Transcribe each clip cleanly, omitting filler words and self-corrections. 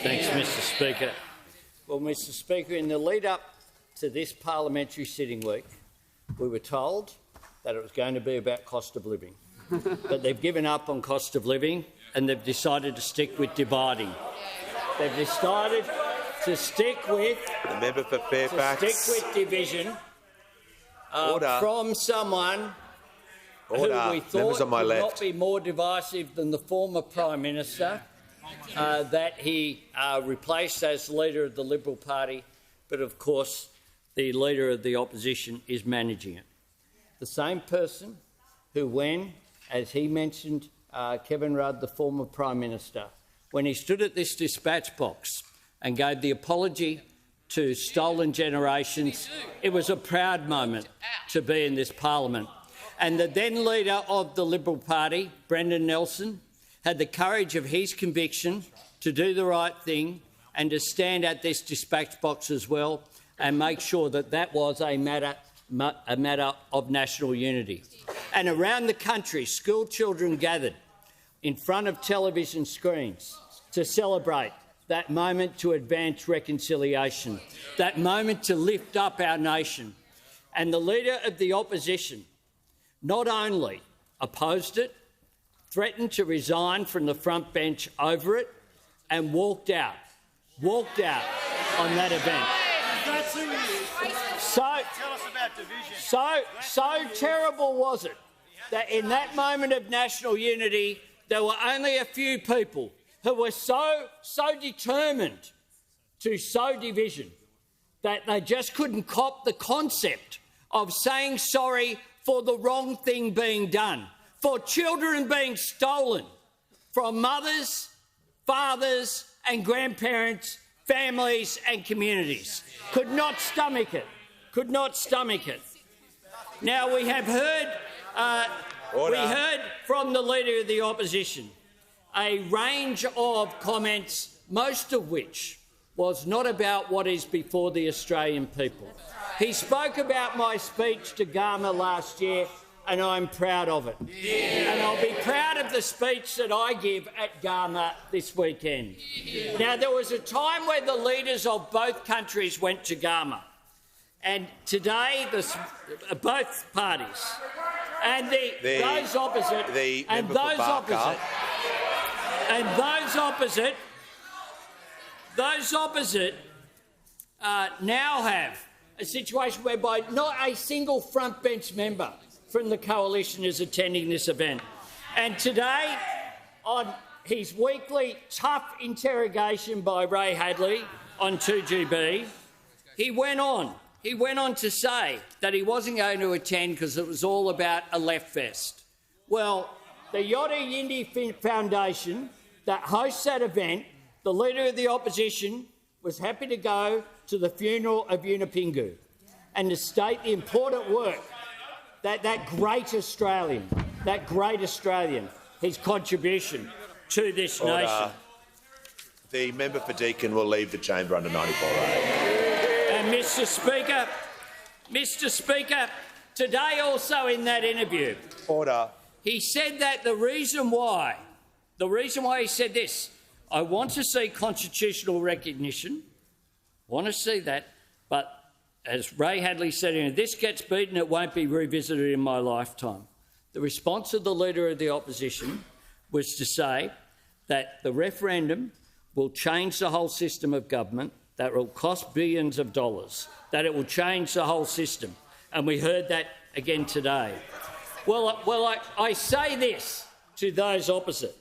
Thanks, Mr Speaker. Well, Mr Speaker, in the lead-up to this parliamentary sitting week, we were told that it was going to be about cost of living. But they've given up on cost of living and they've decided to stick with dividing. They've decided to stick with, the member for Fairfax. division from someone who we thought would not be more divisive than the former Prime Minister that he replaced as leader of the Liberal Party, but of course the leader of the opposition is managing it. The same person who, when, as he mentioned, Kevin Rudd, the former Prime Minister, when he stood at this dispatch box and gave the apology to stolen generations, it was a proud moment to be in this parliament. And the then leader of the Liberal Party, Brendan Nelson, had the courage of his conviction to do the right thing and to stand at this dispatch box as well and make sure that that was a matter of national unity. And around the country, school children gathered in front of television screens to celebrate that moment to advance reconciliation, that moment to lift up our nation. And the Leader of the Opposition not only opposed it, threatened to resign from the front bench over it, and walked out on that event. So terrible was it that in that moment of national unity there were only a few people who were so determined to sow division that they just couldn't cop the concept of saying sorry for the wrong thing being done, for children being stolen from mothers, fathers and grandparents, families and communities. Could not stomach it. Could not stomach it. Now, we have heard from the Leader of the Opposition a range of comments, most of which was not about what is before the Australian people. He spoke about my speech to Gama last year, and I'm proud of it. Yeah. And I'll be proud of the speech that I give at Gama this weekend. Yeah. Now, there was a time where the leaders of both countries went to Gama, and today both parties and those opposite now have a situation whereby not a single front bench member from the coalition is attending this event. And today, on his weekly tough interrogation by Ray Hadley on 2GB, he went on to say that he wasn't going to attend because it was all about a left fest. Well, the Yotta Yindi Foundation that hosts that event, the Leader of the Opposition was happy to go to the funeral of Yunupingu and to state the important work that great Australian, his contribution to this nation. The member for Deakin will leave the chamber under 94A. And Mr Speaker, today also in that interview, he said that the reason why he said this, I want to see constitutional recognition, want to see that, but as Ray Hadley said, if this gets beaten, it won't be revisited in my lifetime. The response of the Leader of the Opposition was to say that the referendum will change the whole system of government, that it will cost billions of dollars, that it will change the whole system. And we heard that again today. Well, I say this to those opposite.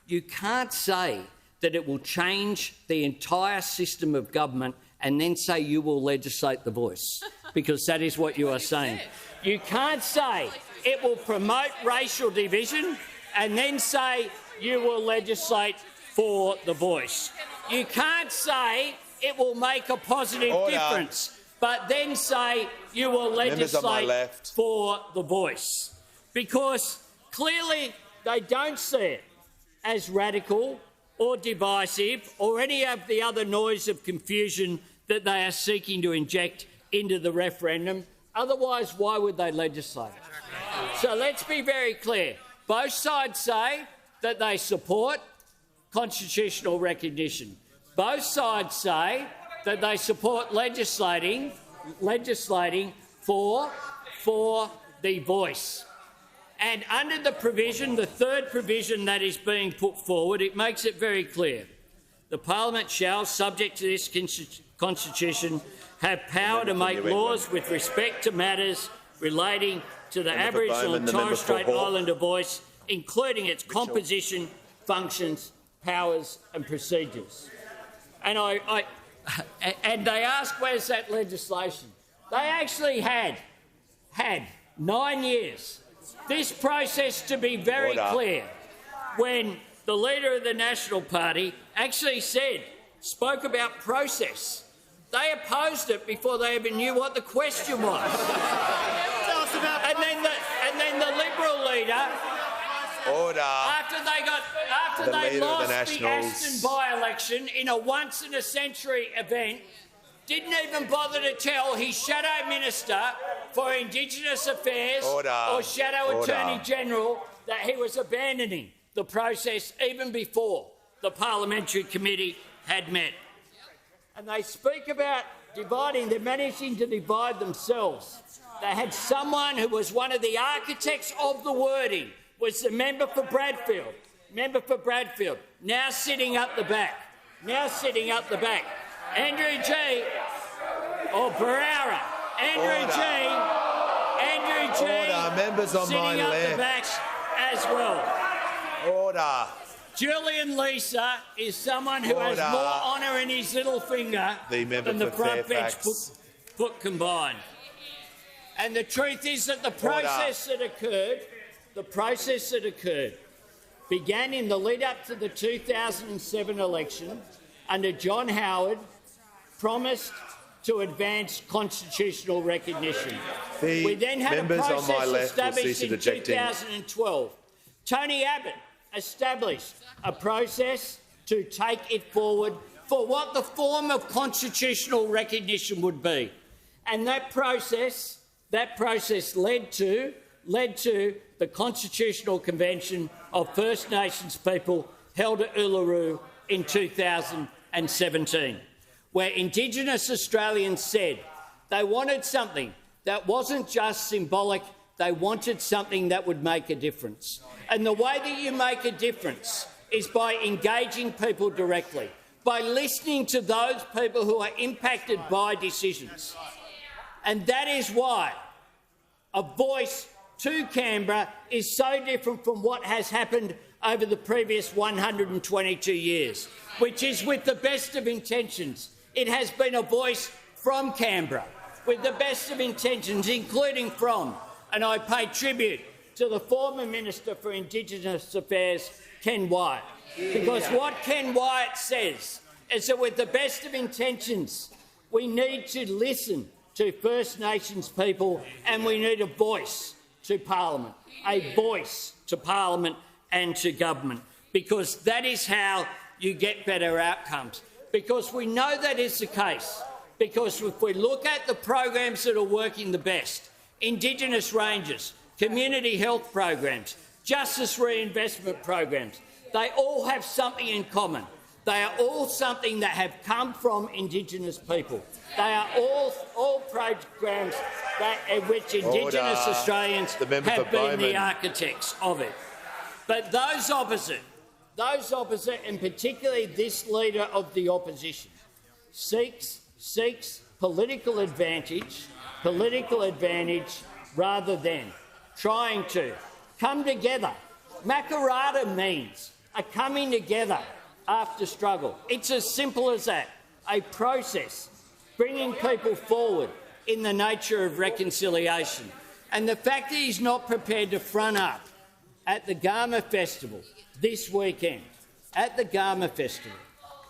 You can't say that it will change the entire system of government and then say you will legislate the voice, because that is what you are saying. You can't say it will promote racial division and then say you will legislate for the voice. You can't say it will make a positive difference, but then say you will legislate for the voice, because clearly they don't see it as radical or divisive or any of the other noise of confusion that they are seeking to inject into the referendum. Otherwise, why would they legislate it? So let's be very clear. Both sides say that they support constitutional recognition. Both sides say that they support legislating for the voice. And under the provision, the third provision that is being put forward, it makes it very clear. The Parliament shall, subject to this Constitution, have power to make laws with respect to matters relating to the Aboriginal and Torres Strait Islander voice, including its composition, functions, powers and procedures. And and they ask, where's that legislation? They actually had 9 years. This process, to be very clear, when the leader of the National Party actually spoke about process. They opposed it before they even knew what the question was. And then the Liberal leader, after they lost the Aston by-election in a once-in-a-century event, didn't even bother to tell his Shadow Minister for Indigenous Affairs or Shadow Attorney-General that he was abandoning the process even before the Parliamentary Committee had met. And they speak about dividing, they're managing to divide themselves. They had someone who was one of the architects of the wording, was the member for Bradfield, now sitting up the back, Andrew G. or Barara, Andrew G. Members on my sitting up left. the back as well. Order. Julian Leeser is someone who has more honour in his little finger than the front bench put combined. And the truth is that the process that occurred began in the lead-up to the 2007 election under John Howard, promised to advance constitutional recognition. We then had a process established in 2012. Tony Abbott established a process to take it forward for what the form of constitutional recognition would be. And that process led to the Constitutional Convention of First Nations people held at Uluru in 2017, where Indigenous Australians said they wanted something that wasn't just symbolic, they wanted something that would make a difference. And the way that you make a difference is by engaging people directly, by listening to those people who are impacted by decisions. And that is why a voice to Canberra is so different from what has happened over the previous 122 years, which is with the best of intentions. It has been a voice from Canberra, with the best of intentions, including from, and I pay tribute to the former Minister for Indigenous Affairs, Ken Wyatt, because what Ken Wyatt says is that with the best of intentions, we need to listen to First Nations people and we need a voice to Parliament, and to government, because that is how you get better outcomes. Because we know that is the case, because if we look at the programs that are working the best, Indigenous Rangers, community health programs, justice reinvestment programs, they all have something in common. They are all something that have come from Indigenous people. They are all programs in which Indigenous Australians have been the architects of it. But those opposite, and particularly this leader of the opposition, seeks political advantage rather than trying to come together. Makarrata means a coming together after struggle. It's as simple as that, a process bringing people forward in the nature of reconciliation. And the fact that he's not prepared to front up at the Garma Festival this weekend,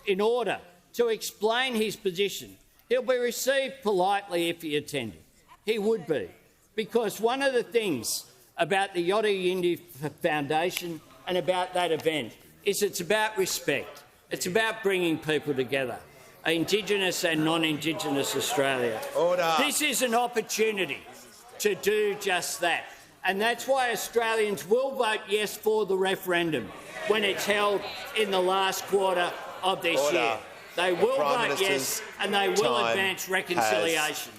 in order to explain his position, he'll be received politely if he attended. He would be, because one of the things about the Yotta Yindi Foundation and about that event is it's about respect. It's about bringing people together, Indigenous and non-Indigenous Australia. This is an opportunity to do just that. And that's why Australians will vote yes for the referendum when it's held in the last quarter of this year. They will vote yes and they will advance reconciliation.